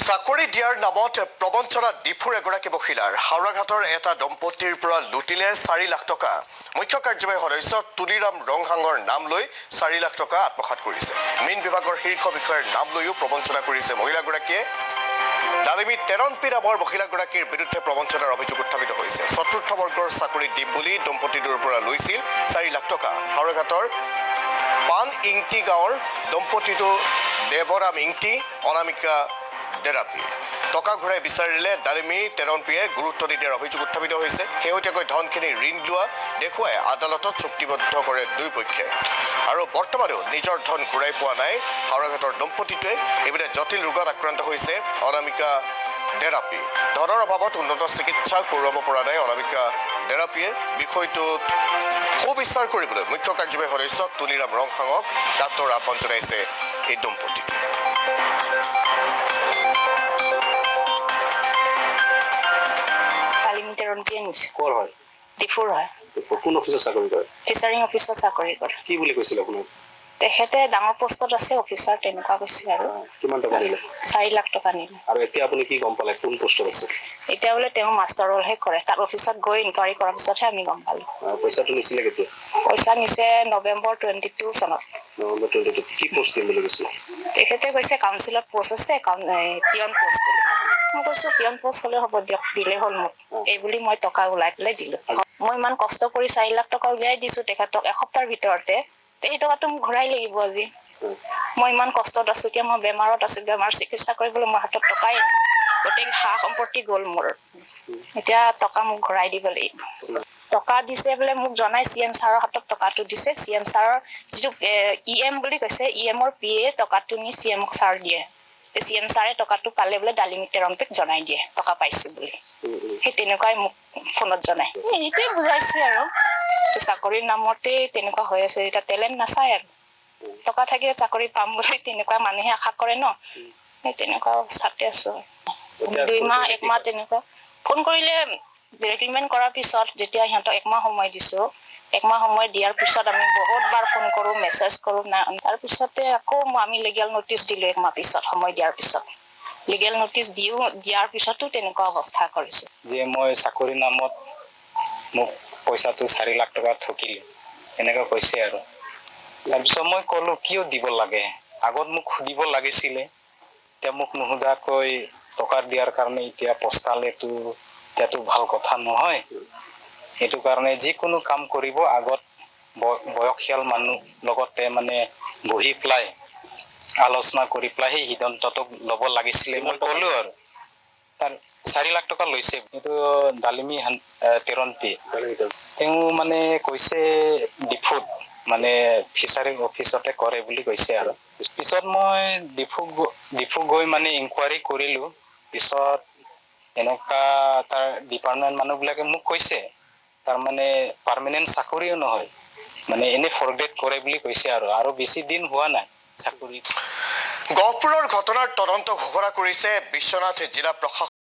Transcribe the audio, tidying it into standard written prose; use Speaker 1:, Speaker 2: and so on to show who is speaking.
Speaker 1: চাকৰি দিয়াৰ নামত প্ৰবঞ্চনা ডিফুৰ এগৰাকী মহিলাৰ হাওৰাঘাটৰ এটা দম্পতীৰ পৰা লুটিলে 4 লাখ টকা। মুখ্য কাৰ্যবাহী সদস্য তুলিৰাম ৰংহাঙৰ নাম লৈ 4 লাখ টকা আত্মসাৎ কৰিছে। মীন বিভাগৰ শীৰ্ষ বিষয়াৰ নাম লৈও প্ৰবঞ্চনা কৰিছে মহিলাগৰাকীয়ে। ডালিমী তেৰনপি নামৰ মহিলাগৰাকীৰ বিৰুদ্ধে প্ৰবঞ্চনাৰ অভিযোগ উত্থাপিত হৈছে। চতুৰ্থ বৰ্গৰ চাকৰি দিম বুলি দম্পতীটোৰ পৰা লৈছিল 4 লাখ টকা। হাওৰাঘাটৰ পান ইংটি গাঁৱৰ দম্পতীটো দেৱৰাম ইংটি, অনামিকা ডেৰাপি। টকা ঘূৰাই বিচাৰিলে ডালিমী তেৰনপিয়ে গুৰুত্ব নিদিয়াৰ অভিযোগ উত্থাপিত হৈছে। শেহতীয়াকৈ ধনখিনি ঋণ লোৱা দেখুৱাই আদালতত চুক্তিবদ্ধ কৰে দুয়োপক্ষে। আৰু বৰ্তমানেও নিজৰ ধন ঘূৰাই পোৱা নাই হাওৰাঘাটৰ দম্পতীটোৱে। এইপিনে জটিল ৰোগত আক্ৰান্ত হৈছে অনামিকা ডেৰাপি। ধনৰ অভাৱত উন্নত চিকিৎসা কৰোৱাব পৰা নাই অনামিকা ডেৰাপিয়ে। বিষয়টোত সুবিচাৰ কৰিবলৈ মুখ্য কাৰ্যবাহী সদস্য তুলিৰাম ৰংহাঙক ডাক্তৰ আহ্বান জনাইছে এই দম্পতীটো।
Speaker 2: ক'ৰ হয়?
Speaker 3: ডিফুৰ হয়।
Speaker 2: কোন অফিচত চাকৰি কৰে?
Speaker 3: ফিচাৰিং অফিচত চাকৰি কৰে।
Speaker 2: কি বুলি কৈছিল আপোনাক?
Speaker 3: তেখেতে ডাঙৰ পোষ্টত আছে অফিচাৰ, তেনেকুৱা কৈছে আৰু।
Speaker 2: কিমান টকা দিলে?
Speaker 3: 4 লাখ টকা নিলে।
Speaker 2: আৰু এতিয়া আপুনি কি গম পালে কোন পোষ্টত আছে?
Speaker 3: এতিয়া বোলে তেওঁ মাষ্টাৰ ৰলহে কৰে। তাত অফিচত গৈ ইনকুৱাৰী কৰাৰ পিছতহে আমি গম পালোঁ।
Speaker 2: পইচাটো নিছিলে কেতিয়া?
Speaker 3: পইচা নিছে নৱেম্বৰ 22 চনত।
Speaker 2: নৱেম্বৰ 22 কি পোষ্ট দিম বুলি কৈছিল?
Speaker 3: তেখেতে কৈছে কাউন্সিলত পোষ্ট আছে, পিয়ন পোষ্ট বুলি। মই কৈছোঁ পিয়ন পোষ্ট হ'লে হ'ব দিয়ক, দিলেই হ'ল মোক। এই বুলি মই টকা ওলাই পেলাই দিলোঁ। মই ইমান কষ্ট কৰি 4 লাখ টকা উলিয়াই দিছোঁ তেখেতক এসপ্তাহৰ ভিতৰতে। এই টকাটো মোক ঘূৰাই লাগিব আজি। মই ইমান কষ্টত আছোঁ, এতিয়া মই বেমাৰত আছোঁ, বেমাৰ চিকিৎসা কৰিবলৈ মোৰ হাতত টকাই নাই। গোটেই সা সম্পত্তি গ'ল মোৰ। এতিয়া টকা মোক ঘূৰাই দিব লাগিব। টকা দিছে বোলে মোক জনাই CM ছাৰৰ হাতত টকাটো দিছে। CM ছাৰৰ যিটো EM বুলি কৈছে, EMৰ PA টকাটো নি CM ছাৰ দিয়ে। CM ছাৰে টকাটো পালে বোলে ডালিমী তেৰনপিক জনাই দিয়ে টকা পাইছোঁ বুলি। সেই তেনেকুৱাই মোক ফোনত জনাই। এইটোৱে বুজাইছে আৰু চাকৰিৰ নামতে তেনেকুৱা হৈ আছে। এতিয়া টেলেণ্ট নাচায় আৰু টকা থাকিলে চাকৰি পাম বুলি তেনেকুৱা মানুহে আশা কৰে ন। সেই তেনেকুৱা অৱস্থাতে আছোঁ। 2 মাহ 1 মাহ তেনেকুৱা ফোন কৰিলে ৰেগুমেণ্ট কৰাৰ পিছত যেতিয়া সিহঁতক 1 মাহ সময় দিছোঁ, 1 মাহ সময় দিয়াৰ পিছত আমি বহুতবাৰ ফোন কৰোঁ, মেছেজ কৰোঁ না। তাৰপিছতে আকৌ আমি লিগেল নটিচ দিলোঁ 1 মাহ পিছত, সময় দিয়াৰ পিছত। লিগেল নটিচ দিয়াৰ পিছতো তেনেকুৱা অৱস্থা কৰিছে।
Speaker 4: যে মই চাকৰিৰ নামত মোক পইচাটো 4 লাখ টকা ঠকিলে এনেকৈ কৈছে আৰু। তাৰপিছত মই ক'লো কিয় দিব লাগে, আগত মোক সুধিব লাগিছিলে। এতিয়া মোক নুসুধাকৈ টকা দিয়াৰ কাৰণে এতিয়া পস্তালেতো এতিয়াতো ভাল কথা নহয়। সেইটো কাৰণে যিকোনো কাম কৰিব আগত বয়সীয়াল মানুহ লগতে মানে বহি পেলাই আলোচনা কৰি পেলাই সেই সিদ্ধান্তটো ল'ব লাগিছিলে মই ক'লো আৰু। তাৰ 4 লাখ টকা লৈছে। এইটো ডালিমী তেৰনপি। তেওঁ মানে কৈছে ডিফুত মানে ফিচাৰিং অফিচতে কৰে বুলি কৈছে আৰু। পিছত মই ডিফু গৈ মানে ইনকুৱাৰী কৰিলোঁ। পিছত এনেকুৱা তাৰ ডিপাৰ্টমেণ্ট মানুহবিলাকে মোক কৈছে তাৰমানে পাৰ্মানেণ্ট চাকৰিও নহয়, মানে এনে ফৰগ্ৰেড কৰে বুলি কৈছে আৰু বেছি দিন হোৱা নাই চাকৰি।
Speaker 1: গহপুৰৰ ঘটনাৰ তদন্ত ঘোষণা কৰিছে বিশ্বনাথ জিলা প্ৰশাসন।